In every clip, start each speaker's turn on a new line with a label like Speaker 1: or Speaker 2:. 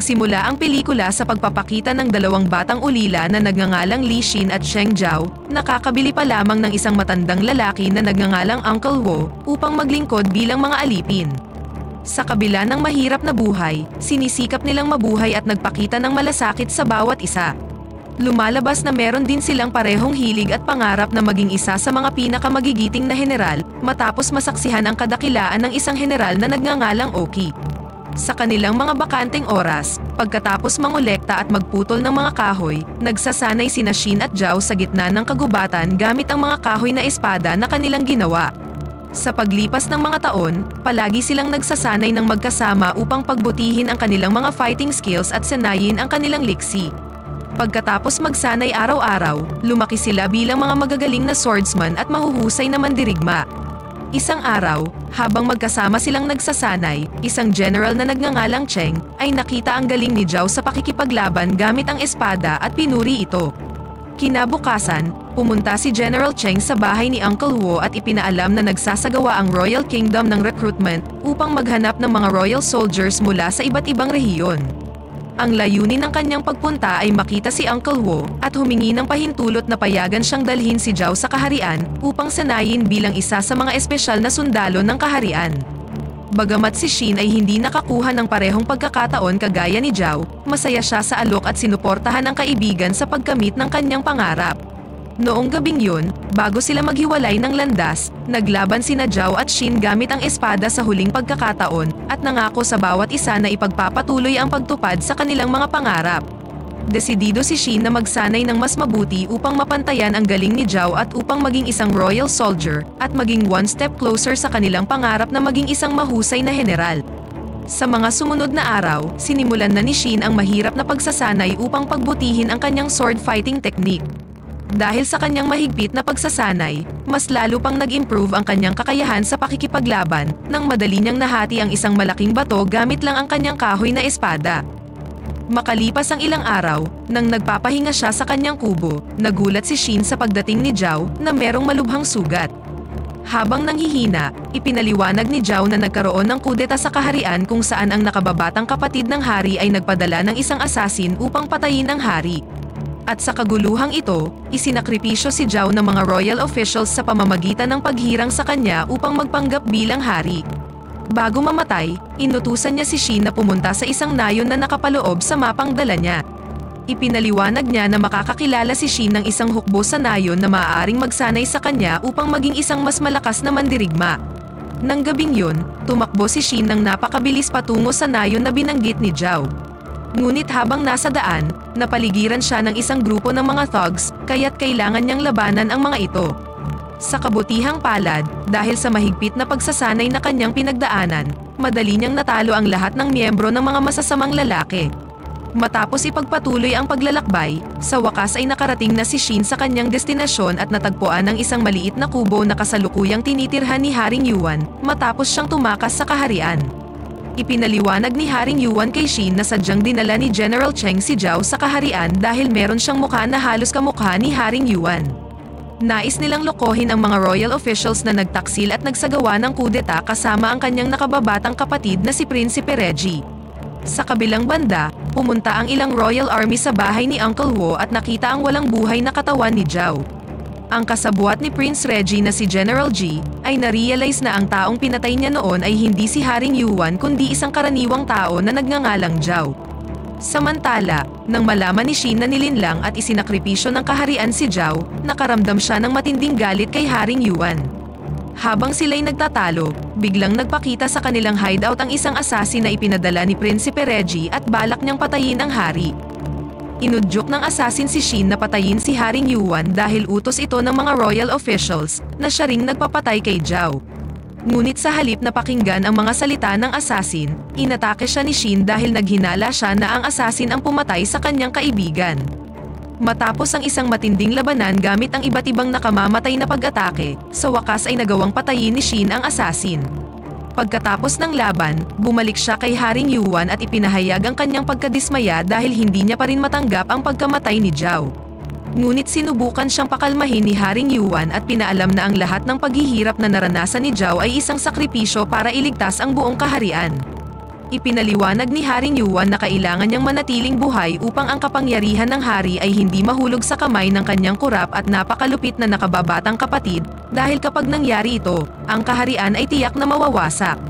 Speaker 1: Nagsimula ang pelikula sa pagpapakita ng dalawang batang ulila na nagngangalang Li Xin at Sheng Zhao, nakakabili pa lamang ng isang matandang lalaki na nagngangalang Uncle Wo, upang maglingkod bilang mga alipin. Sa kabila ng mahirap na buhay, sinisikap nilang mabuhay at nagpakita ng malasakit sa bawat isa. Lumalabas na meron din silang parehong hilig at pangarap na maging isa sa mga pinakamagigiting na general, matapos masaksihan ang kadakilaan ng isang general na nagngangalang Oki. Sa kanilang mga bakanteng oras, pagkatapos mangolekta at magputol ng mga kahoy, nagsasanay sina Xin at Zhao sa gitna ng kagubatan gamit ang mga kahoy na espada na kanilang ginawa. Sa paglipas ng mga taon, palagi silang nagsasanay ng magkasama upang pagbutihin ang kanilang mga fighting skills at sanayin ang kanilang liksi. Pagkatapos magsanay araw-araw, lumaki sila bilang mga magagaling na swordsman at mahuhusay na mandirigma. Isang araw, habang magkasama silang nagsasanay, isang general na nagngangalang Cheng ay nakita ang galing ni Zhao sa pakikipaglaban gamit ang espada at pinuri ito. Kinabukasan, pumunta si General Cheng sa bahay ni Uncle Wo at ipinaalam na nagsasagawa ang Royal Kingdom ng recruitment upang maghanap ng mga royal soldiers mula sa iba't ibang rehiyon. Ang layunin ng kanyang pagpunta ay makita si Uncle Wo at humingi ng pahintulot na payagan siyang dalhin si Zhao sa kaharian upang sanayin bilang isa sa mga espesyal na sundalo ng kaharian. Bagamat si Xin ay hindi nakakuha ng parehong pagkakataon kagaya ni Zhao, masaya siya sa alok at sinuportahan ang kaibigan sa pagkamit ng kanyang pangarap. Noong gabing yun, bago sila maghiwalay ng landas, naglaban sina Zhao at Xin gamit ang espada sa huling pagkakataon at nangako sa bawat isa na ipagpapatuloy ang pagtupad sa kanilang mga pangarap. Desidido si Xin na magsanay ng mas mabuti upang mapantayan ang galing ni Zhao at upang maging isang royal soldier at maging one step closer sa kanilang pangarap na maging isang mahusay na general. Sa mga sumunod na araw, sinimulan na ni Xin ang mahirap na pagsasanay upang pagbutihin ang kanyang sword fighting technique. Dahil sa kanyang mahigpit na pagsasanay, mas lalo pang nag-improve ang kanyang kakayahan sa pakikipaglaban, nang madali niyang nahati ang isang malaking bato gamit lang ang kanyang kahoy na espada. Makalipas ang ilang araw, nang nagpapahinga siya sa kanyang kubo, nagulat si Xin sa pagdating ni Zhao na merong malubhang sugat. Habang nanghihina, ipinaliwanag ni Zhao na nagkaroon ng kudeta sa kaharian kung saan ang nakababatang kapatid ng hari ay nagpadala ng isang asasin upang patayin ang hari. At sa kaguluhang ito, isinakripisyo si Zhao ng mga royal officials sa pamamagitan ng paghirang sa kanya upang magpanggap bilang hari. Bago mamatay, inutusan niya si Xin na pumunta sa isang nayon na nakapaloob sa mapang dala niya. Ipinaliwanag niya na makakakilala si Xin ng isang hukbo sa nayon na maaaring magsanay sa kanya upang maging isang mas malakas na mandirigma. Nang gabing yun, tumakbo si Xin ng napakabilis patungo sa nayon na binanggit ni Zhao. Ngunit habang nasa daan, napaligiran siya ng isang grupo ng mga thugs, kaya't kailangan niyang labanan ang mga ito. Sa kabutihang palad, dahil sa mahigpit na pagsasanay na kanyang pinagdaanan, madali niyang natalo ang lahat ng miyembro ng mga masasamang lalaki. Matapos ipagpatuloy ang paglalakbay, sa wakas ay nakarating na si Xin sa kanyang destinasyon at natagpuan ang isang maliit na kubo na kasalukuyang tinitirhan ni Haring Yuan, matapos siyang tumakas sa kaharian. Ipinaliwanag ni Haring Yuan kay Xin na sadyang dinala ni General Cheng si Zhao sa kaharian dahil meron siyang mukha na halos kamukha ni Haring Yuan. Nais nilang lokohin ang mga royal officials na nagtaksil at nagsagawa ng kudeta kasama ang kanyang nakababatang kapatid na si Prinsipe Reggie. Sa kabilang banda, pumunta ang ilang royal army sa bahay ni Uncle Wo at nakita ang walang buhay na katawan ni Zhao. Ang kasabwat ni Prince Reggie na si General G ay na-realize na ang taong pinatay niya noon ay hindi si Haring Yuan kundi isang karaniwang tao na nagngangalang Zhao. Samantala, nang malaman ni Xin na nilinlang at isinakripisyo ng kaharian si Zhao, nakaramdam siya ng matinding galit kay Haring Yuan. Habang sila'y nagtatalo, biglang nagpakita sa kanilang hideout ang isang assassin na ipinadala ni Prinsipe Reggie at balak niyang patayin ang hari. Inudyok ng assassin si Xin na patayin si Haring Yuan dahil utos ito ng mga royal officials na siya ring nagpapatay kay Zhao. Ngunit sa halip na pakinggan ang mga salita ng assassin, inatake siya ni Xin dahil naghinala siya na ang assassin ang pumatay sa kanyang kaibigan. Matapos ang isang matinding labanan gamit ang iba't ibang nakamamatay na pag-atake, sa wakas ay nagawang patayin ni Xin ang assassin. Pagkatapos ng laban, bumalik siya kay Haring Yuan at ipinahayag ang kanyang pagkadismaya dahil hindi niya pa rin matanggap ang pagkamatay ni Zhao. Ngunit sinubukan siyang pakalmahin ni Haring Yuan at pinaalam na ang lahat ng paghihirap na naranasan ni Zhao ay isang sakripisyo para iligtas ang buong kaharian. Ipinaliwanag ni Haring Yuan na kailangan niyang manatiling buhay upang ang kapangyarihan ng hari ay hindi mahulog sa kamay ng kanyang kurap at napakalupit na nakababatang kapatid, dahil kapag nangyari ito, ang kaharian ay tiyak na mawawasak.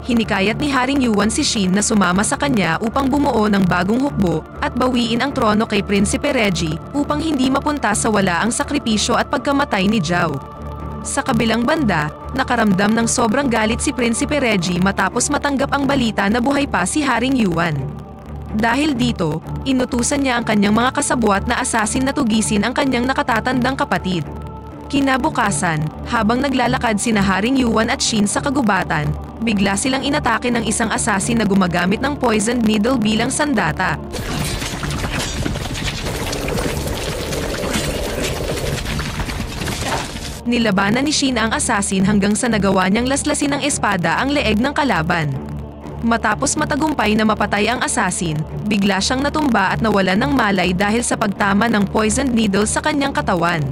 Speaker 1: Hinikayat ni Haring Yuan si Shin na sumama sa kanya upang bumuo ng bagong hukbo at bawiin ang trono kay Prinsipe Reggie upang hindi mapunta sa wala ang sakripisyo at pagkamatay ni Zhao. Sa kabilang banda, nakaramdam ng sobrang galit si Prinsipe Reggie matapos matanggap ang balita na buhay pa si Haring Yuan. Dahil dito, inutusan niya ang kanyang mga kasabwat na asasin na tugisin ang kanyang nakatatandang kapatid. Kinabukasan, habang naglalakad sina Haring Yuan at Shin sa kagubatan, bigla silang inatake ng isang asasin na gumagamit ng poisoned needle bilang sandata. Nilabanan ni Shin ang asasin hanggang sa nagawa niyang laslasin ng espada ang leeg ng kalaban. Matapos matagumpay na mapatay ang asasin, bigla siyang natumba at nawalan ng malay dahil sa pagtama ng poisoned needle sa kanyang katawan.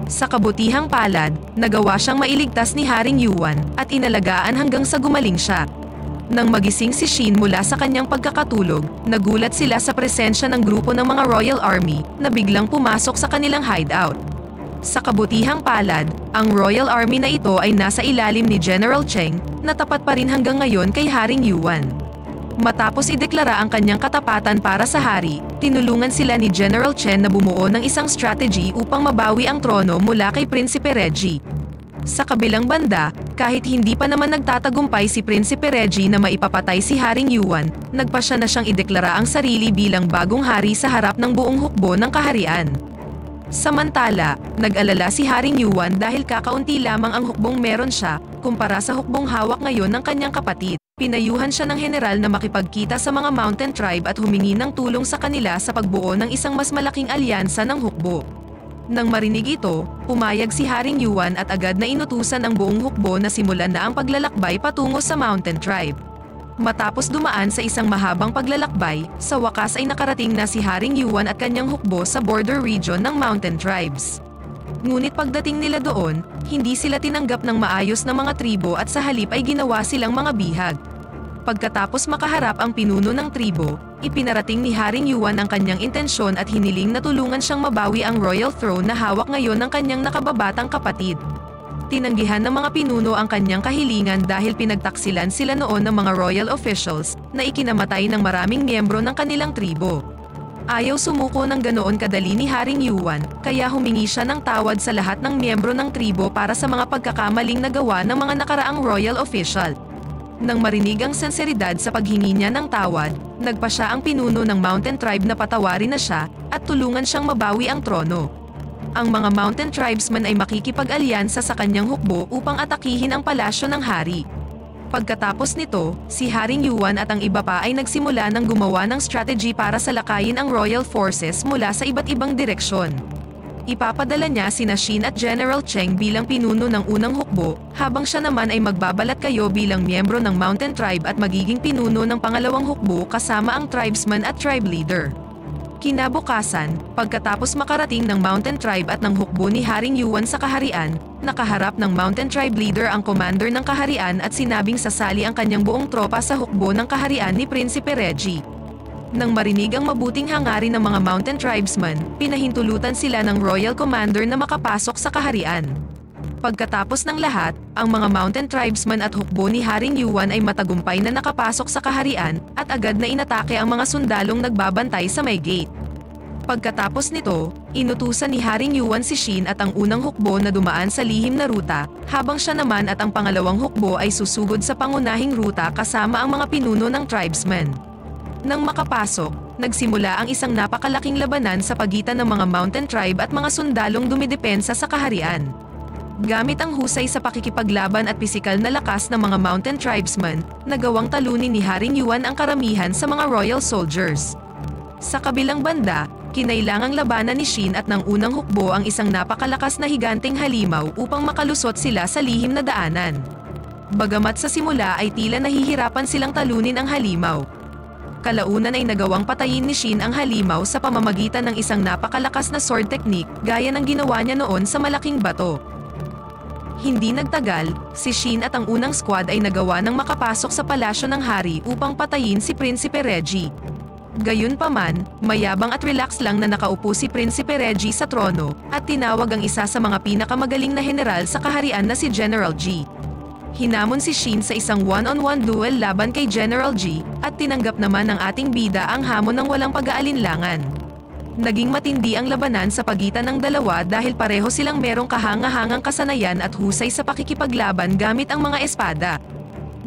Speaker 1: Sa kabutihang palad, nagawa siyang mailigtas ni Haring Yuan at inalagaan hanggang sa gumaling siya. Nang magising si Shin mula sa kanyang pagkakatulog, nagulat sila sa presensya ng grupo ng mga Royal Army na biglang pumasok sa kanilang hideout. Sa kabutihang palad, ang Royal Army na ito ay nasa ilalim ni General Cheng, na tapat pa rin hanggang ngayon kay Haring Yuan. Matapos ideklara ang kanyang katapatan para sa hari, tinulungan sila ni General Chen na bumuo ng isang strategy upang mabawi ang trono mula kay Prinsipe Reggie. Sa kabilang banda, kahit hindi pa naman nagtatagumpay si Prinsipe Reggie na maipapatay si Haring Yuan, nagpasya na siyang ideklara ang sarili bilang bagong hari sa harap ng buong hukbo ng kaharian. Samantala, nag-alala si Haring Yuan dahil kakaunti lamang ang hukbong meron siya, kumpara sa hukbong hawak ngayon ng kanyang kapatid. Pinayuhan siya ng general na makipagkita sa mga Mountain Tribe at humingi ng tulong sa kanila sa pagbuo ng isang mas malaking alyansa ng hukbo. Nang marinig ito, pumayag si Haring Yuan at agad na inutusan ang buong hukbo na simulan na ang paglalakbay patungo sa Mountain Tribe. Matapos dumaan sa isang mahabang paglalakbay, sa wakas ay nakarating na si Haring Yuan at kanyang hukbo sa border region ng Mountain Tribes. Ngunit pagdating nila doon, hindi sila tinanggap ng maayos na mga tribo at sa halip ay ginawa silang mga bihag. Pagkatapos makaharap ang pinuno ng tribo, ipinarating ni Haring Yuan ang kanyang intensyon at hiniling na tulungan siyang mabawi ang royal throne na hawak ngayon ng kanyang nakababatang kapatid. Tinanggihan ng mga pinuno ang kanyang kahilingan dahil pinagtaksilan sila noon ng mga royal officials na ikinamatay ng maraming miyembro ng kanilang tribo. Ayaw sumuko ng ganoon kadali ni Haring Yuan, kaya humingi siya ng tawad sa lahat ng miyembro ng tribo para sa mga pagkakamaling nagawa ng mga nakaraang royal official. Nang marinig ang sinseridad sa paghingi niya ng tawad, nagpa siya ang pinuno ng Mountain Tribe na patawarin na siya at tulungan siyang mabawi ang trono. Ang mga Mountain Tribesmen ay makikipag-alyansa sa kanyang hukbo upang atakihin ang palasyo ng hari. Pagkatapos nito, si Haring Yuan at ang iba pa ay nagsimula ng gumawa ng strategy para salakayin ang royal forces mula sa iba't ibang direksyon. Ipapadala niya sina Shin at General Cheng bilang pinuno ng unang hukbo, habang siya naman ay magbabalat kayo bilang miyembro ng Mountain Tribe at magiging pinuno ng pangalawang hukbo kasama ang tribesman at tribe leader. Kinabukasan, pagkatapos makarating ng Mountain Tribe at ng hukbo ni Haring Yuan sa kaharian, nakaharap ng Mountain Tribe leader ang commander ng kaharian at sinabing sasali ang kanyang buong tropa sa hukbo ng kaharian ni Prinsipe Reggie. Nang marinig ang mabuting hangarin ng mga Mountain Tribesmen, pinahintulutan sila ng Royal Commander na makapasok sa kaharian. Pagkatapos ng lahat, ang mga Mountain Tribesmen at hukbo ni Haring Yuan ay matagumpay na nakapasok sa kaharian at agad na inatake ang mga sundalong nagbabantay sa may gate. Pagkatapos nito, inutusan ni Haring Yuan si Shin at ang unang hukbo na dumaan sa lihim na ruta, habang siya naman at ang pangalawang hukbo ay susugod sa pangunahing ruta kasama ang mga pinuno ng tribesmen. Nang makapasok, nagsimula ang isang napakalaking labanan sa pagitan ng mga Mountain Tribe at mga sundalong dumidepensa sa kaharian. Gamit ang husay sa pakikipaglaban at pisikal na lakas ng mga Mountain Tribesmen, nagawang talunin ni Haring Yuan ang karamihan sa mga royal soldiers. Sa kabilang banda, kinailangang labanan ni Shin at ng unang hukbo ang isang napakalakas na higanteng halimaw upang makalusot sila sa lihim na daanan. Bagamat sa simula ay tila nahihirapan silang talunin ang halimaw. Kalaunan ay nagawang patayin ni Shin ang halimaw sa pamamagitan ng isang napakalakas na sword technique gaya ng ginawa niya noon sa malaking bato. Hindi nagtagal, si Shin at ang unang squad ay nagawa ng makapasok sa palasyo ng hari upang patayin si Prinsipe Reggie. Gayunpaman, mayabang at relax lang na nakaupo si Prinsipe Reggie sa trono at tinawag ang isa sa mga pinakamagaling na general sa kaharian na si General G. Hinamon si Shin sa isang one-on-one duel laban kay General G at tinanggap naman ng ating bida ang hamon ng walang pag-aalinlangan. Naging matindi ang labanan sa pagitan ng dalawa dahil pareho silang merong kahanga-hangang kasanayan at husay sa pakikipaglaban gamit ang mga espada.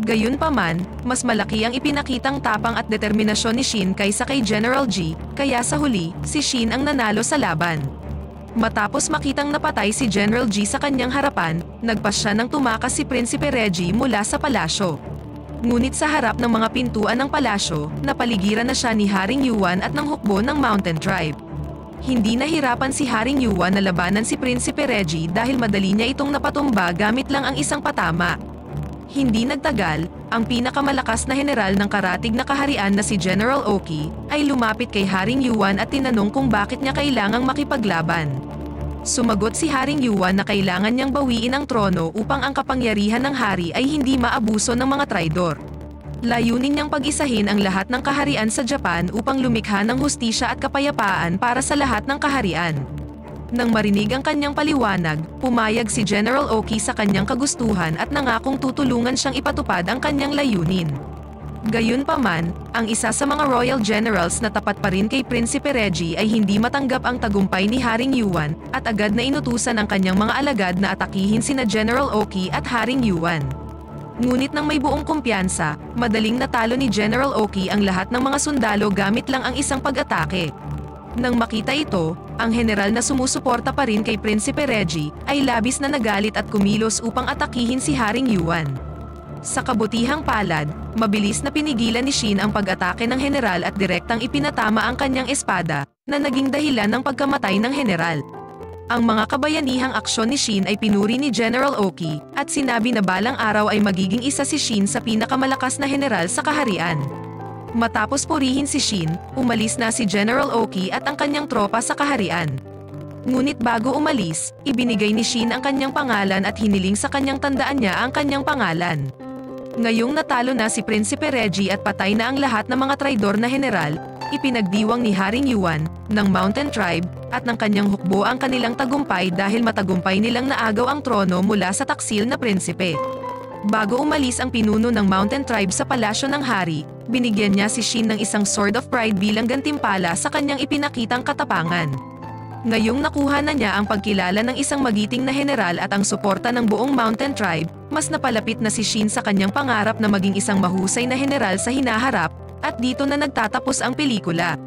Speaker 1: Gayunpaman, mas malaki ang ipinakitang tapang at determinasyon ni Shin kaysa kay General G, kaya sa huli, si Shin ang nanalo sa laban. Matapos makitang napatay si General G sa kanyang harapan, nagpasya ng tumakas si Prinsipe Reggie mula sa palasyo. Ngunit sa harap ng mga pintuan ng palasyo, napaligiran na siya ni Haring Yuan at ng hukbo ng Mountain Tribe. Hindi nahirapan si Haring Yuan na labanan si Prinsipe Reggie dahil madali niya itong napatumba gamit lang ang isang patama. Hindi nagtagal, ang pinakamalakas na general ng karatig na kaharian na si General Oki ay lumapit kay Haring Yuan at tinanong kung bakit niya kailangang makipaglaban. Sumagot si Haring Yuan na kailangan niyang bawiin ang trono upang ang kapangyarihan ng hari ay hindi maabuso ng mga traidor. Layunin niyang pag-isahin ang lahat ng kaharian sa Japan upang lumikha ng hustisya at kapayapaan para sa lahat ng kaharian. Nang marinig ang kanyang paliwanag, pumayag si General Oki sa kanyang kagustuhan at nangakong tutulungan siyang ipatupad ang kanyang layunin. Gayunpaman, ang isa sa mga royal generals na tapat pa rin kay Prinsipe Reggie ay hindi matanggap ang tagumpay ni Haring Yuan at agad na inutusan ang kanyang mga alagad na atakihin sina General Oki at Haring Yuan. Ngunit nang may buong kumpiyansa, madaling natalo ni General Oki ang lahat ng mga sundalo gamit lang ang isang pag-atake. Nang makita ito, ang general na sumusuporta pa rin kay Prinsipe Reggie ay labis na nagalit at kumilos upang atakihin si Haring Yuan. Sa kabutihang palad, mabilis na pinigilan ni Shin ang pag-atake ng general at direktang ipinatama ang kanyang espada, na naging dahilan ng pagkamatay ng general. Ang mga kabayanihang aksyon ni Shin ay pinuri ni General Oki, at sinabi na balang araw ay magiging isa si Shin sa pinakamalakas na general sa kaharian. Matapos purihin si Shin, umalis na si General Oki at ang kanyang tropa sa kaharian. Ngunit bago umalis, ibinigay ni Shin ang kanyang pangalan at hiniling sa kanyang tandaan niya ang kanyang pangalan. Ngayong natalo na si Prinsipe Reggie at patay na ang lahat ng mga traidor na general, ipinagdiwang ni Haring Yuan, ng Mountain Tribe, at ng kanyang hukbo ang kanilang tagumpay dahil matagumpay nilang naagaw ang trono mula sa taksil na prinsipe. Bago umalis ang pinuno ng Mountain Tribe sa palasyo ng hari, binigyan niya si Shin ng isang Sword of Pride bilang gantimpala sa kanyang ipinakitang katapangan. Ngayong nakuha na niya ang pagkilala ng isang magiting na general at ang suporta ng buong Mountain Tribe, mas napalapit na si Shin sa kanyang pangarap na maging isang mahusay na general sa hinaharap, at dito na nagtatapos ang pelikula.